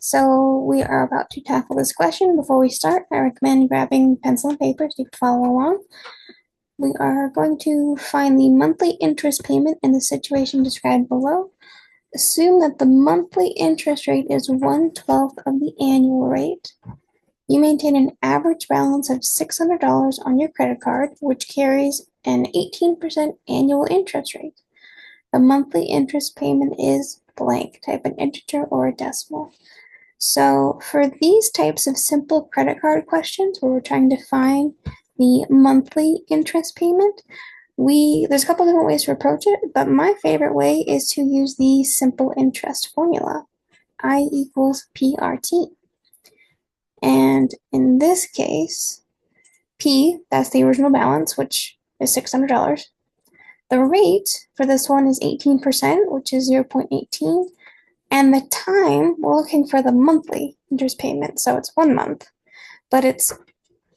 So we are about to tackle this question. Before we start, I recommend grabbing pencil and paper so you can follow along. We are going to find the monthly interest payment in the situation described below. Assume that the monthly interest rate is 1/12 of the annual rate. You maintain an average balance of $600 on your credit card, which carries an 18% annual interest rate. The monthly interest payment is blank. Type an integer or a decimal. So for these types of simple credit card questions where we're trying to find the monthly interest payment, there's a couple different ways to approach it, but my favorite way is to use the simple interest formula, I equals PRT. And in this case, P, that's the original balance, which is $600. The rate for this one is 18%, which is 0.18. And the time, we're looking for the monthly interest payment. So it's 1 month, but it's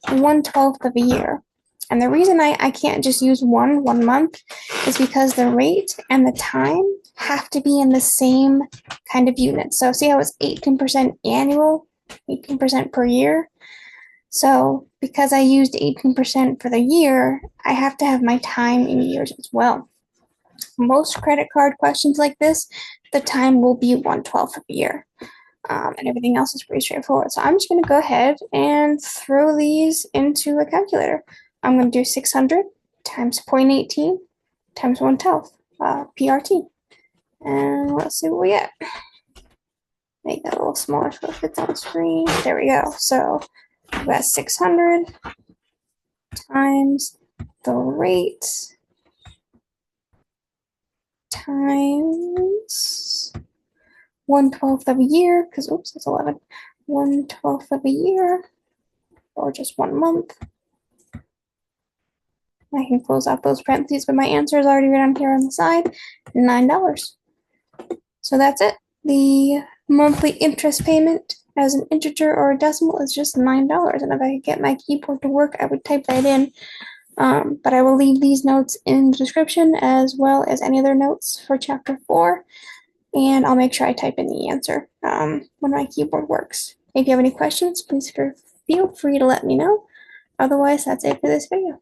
1/12 of a year. And the reason I can't just use one month is because the rate and the time have to be in the same kind of unit. So see how it's 18% annual, 18% per year. So because I used 18% for the year, I have to have my time in years as well. Most credit card questions like this, the time will be 1/12 of a year. And everything else is pretty straightforward. So I'm just going to go ahead and throw these into a calculator. I'm going to do 600 times 0.18 times 1/12, PRT. And let's see what we get. Make that a little smaller so it fits on the screen. There we go. So we got 600 times the rate times 1/12 of a year, because oops, that's 11. 1/12 of a year, or just 1 month. I can close out those parentheses, but my answer is already written here on the side, $9. So that's it. The monthly interest payment as an integer or a decimal is just $9. And if I could get my keyboard to work, I would type that in. But I will leave these notes in the description as well as any other notes for chapter 4. And I'll make sure I type in the answer when my keyboard works. If you have any questions, please feel free to let me know. Otherwise, that's it for this video.